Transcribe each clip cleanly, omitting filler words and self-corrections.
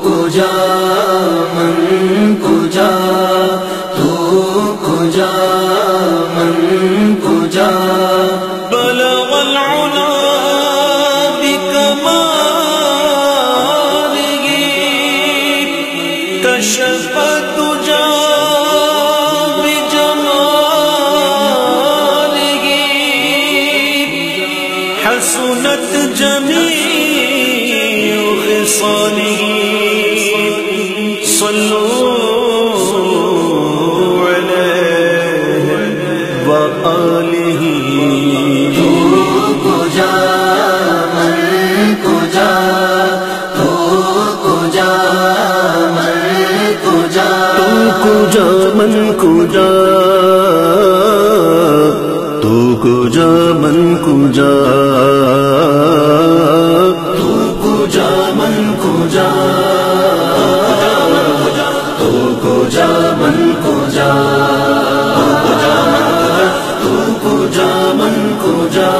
کجا من کجا تو کجا من کجا بلغ العلا بکمالہ کشف الدجا بجمالہ حسنت جمیع خصالہ صلوا علیہ وآلہ تو کجا من کجا تو کجا من کجا تو کجا من کجا تو کجا من کجا تو کجا من کجا تو کجا من کجا تو کجا من کجا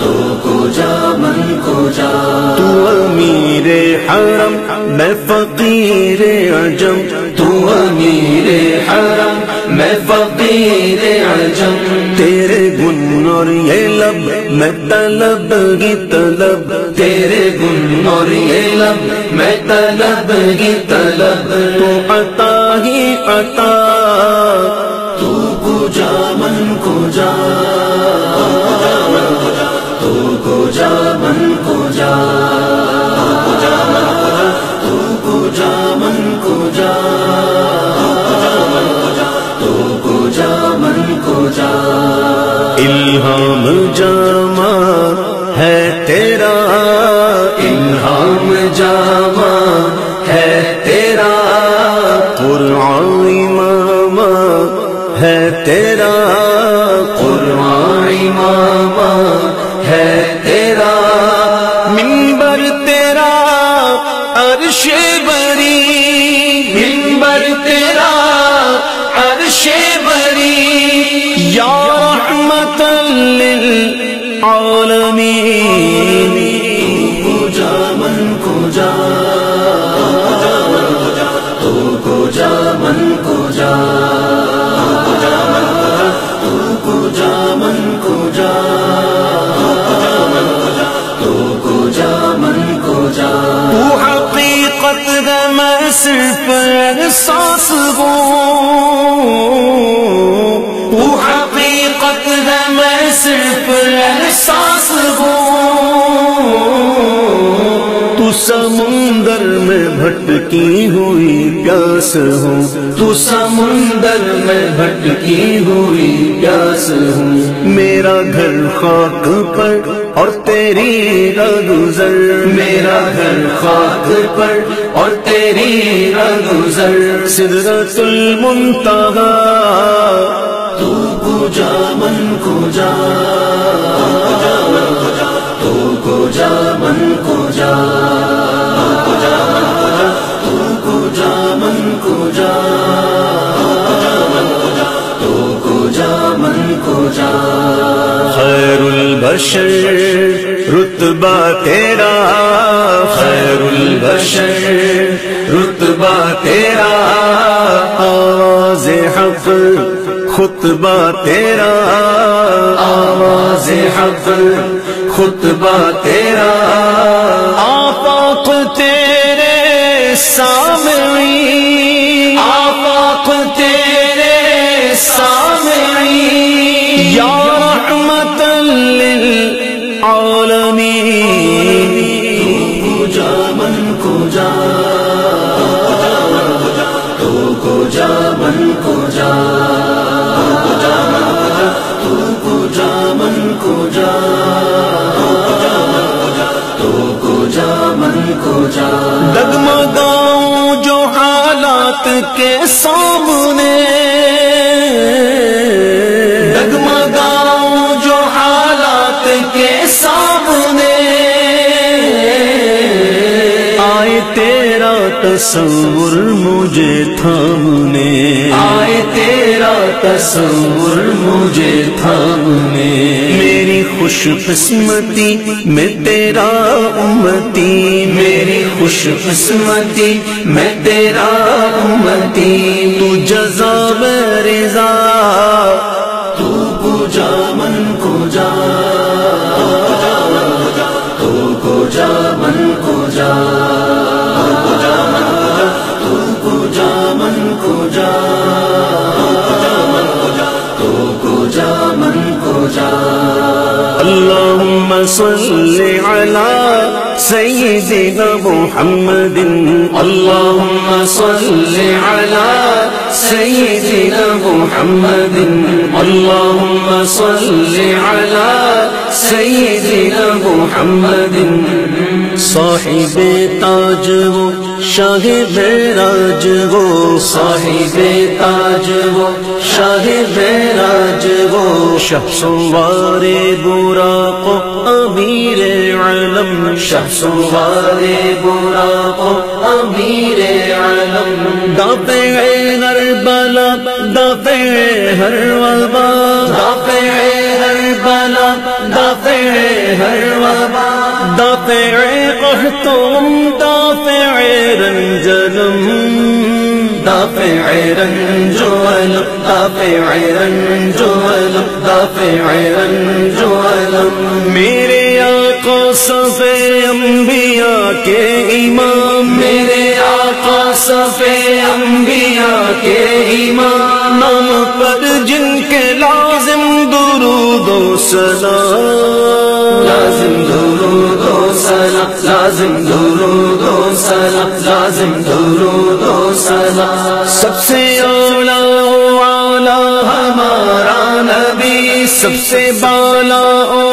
تو کجا من کجا تو امیر حرم میں فقیر عجم تو امیر حرم میں فقیر عجم تیرے گن اور یہ لب میں طلب کی طلب تیرے گن اور یہ لب میں طلب کی طلب تو عطا ہی عطا تو کجا من کجا تو کجا من کجا تو کجا من کجا تو کجا من کجا الہام جامع ہے تیرا الہام جامع ہے تیرا قرآن امام ہے تیرا قرآن امام ہے تیرا منبر تیرا عرش بری منبر تیرا عرش بری یا رحمت للعالمین کجا من کجا تو کجا من کجا تو کجا من کجا تو کجا من کجا تو حقیقت ہے میں صرف احساس ہوں تو حقیقت ہے میں صرف احساس ہوں تو سمندر میں بھٹکی ہوئی پیاس ہوں تو سمندر میں بھٹکی ہوئی پیاس ہوں میرا گھر خاک پر اور تیری راہگزر میرا گھر خاک پر اور تیری راہگزر سدرۃ المنتہی تو کجا من کجا تو کجا من کجا تو کجا من کجا تو کجا من کجا خیر البشر رتبہ تیرا خیر البشر رتبہ تیرا آواز حق خطبہ تیرا آواز حق خطبہ تیرا آفاق تیرے سامعین آفاق تیرے سامعین یا رحمت للعالمین کجا من کجا تو کجا من کجا تو کجا من کجا تو کجا من کجا ڈگمگاؤں جو حالات کے سامنے ڈگمگاؤں جو حالات کے سامنے آئے تیرا تصور مجھے تھامنے، آئے تیرا تصور مجھے تھامنے، میری خوش قسمتی میں تیرا امتی، میری خوش قسمتی میں تیرا امتی، تو جزا میں رضا، تو پوجا من کو جا، تو کو جا من کو جا، تو کو جا من کو جا، تو کو جا من کو جا۔ اللہم صل علی سیدنا محمد، اللہم صل علی سیدنا محمد، اللہم صل علی سیدنا محمد، صاحب تاج وہ شاہ معراج وہ، صاحب تاج وہ شاہ معراج وہ، شاہ سوار براق امیر علم، شاہ سوار براق امیر علم، دافع ہر بلا دافع ہر وبا، دافع ہر بلا دافع ہر وبا، دافع قحطم دافع رنجلم، دافع رنجلم، دافع رنجلم، دافع رنجلم، میرے آقا صف انبیاء کے امام، میرے آقا صف انبیاء کے امام، نام پر جن کے لازم درود و سلام، لازم درود و سلام، لازم درود و سلام، لازم درود و سلام، سب سے اولا والا ہمارا نبی، سب سے بالا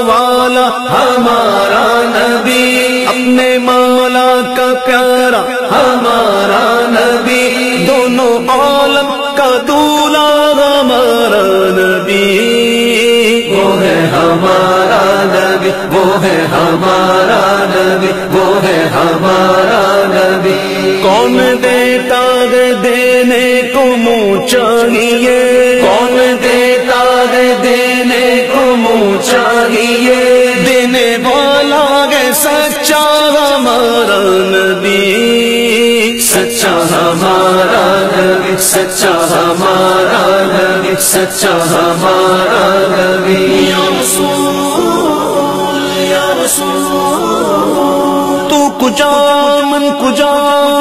والا ہمارا نبی، اپنے مولا کا پیارا ہمارا نبی، دونوں عالم کا دولا ہمارا نبی، وہ ہے ہمارا نبی، وہ ہے ہمارا نبی، وہ ہے ہمارا نبی، کون دیتا ہے دینے کو منہ چاہیے، کون دیتا ہے دینے کو منہ چاہیے، دینے والا ہے سچا ہمارا نبی، سچا ہمارا نبی، سچا ہمارا نبی، سچا ہمارا نبی، یا رسول یا رسول، تو کجا من کجا،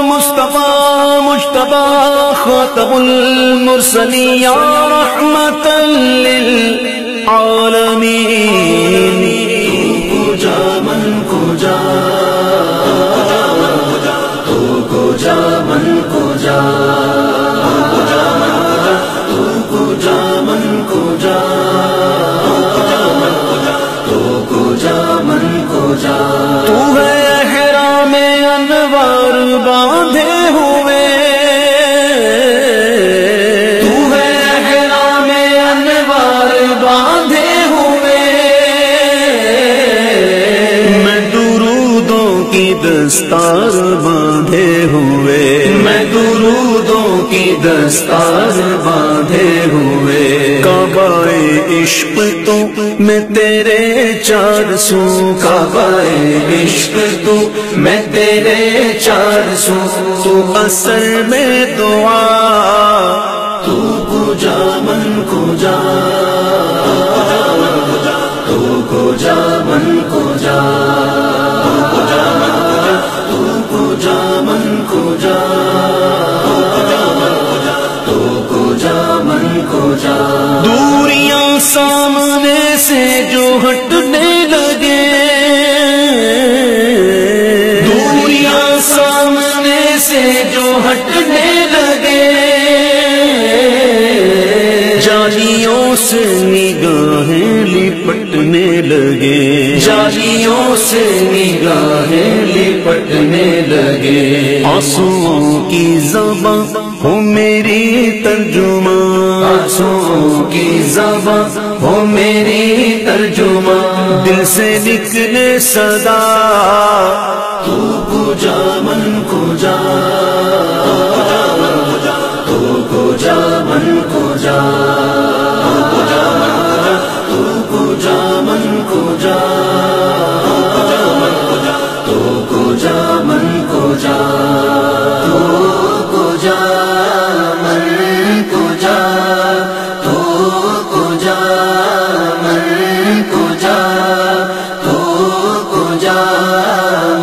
مصطفیٰ مجتبی خاتم المرسلین، یا رحمت للعالمین، تو کجا من کجا، تو کجا من کجا، تو کجا من کجا، تو کجا من کجا، تو ہے احرام انوار باندھے ہوئے، تو ہے احرام انوار باندھے ہوئے، میں درودوں کی دستار باندھے ہوئے، میں درودوں کی دستار باندھے ہوئے، کعبہ عشق تو میں تیرے چار سو، کعبہ عشق تو میں تیرے چار سو، تو اثر میں دعا، تو کجا من کجا، تو کجا من کجا، تو کجا من کجا، تو کجا من کجا، دوریاں سامنے سے جو ہٹنے لگے، دوریاں سامنے سے جو ہٹنے لگے، جالیوں سے نگاہیں لپٹنے لگے، جالیوں سے نگاہیں لپٹنے لگے، آنسوؤں کی زباں ہو میری ترجمہ، آنسوؤں کی زباں ہو میری ترجمہ، دل سے نکلے صدا، تو کجا من کجا، جا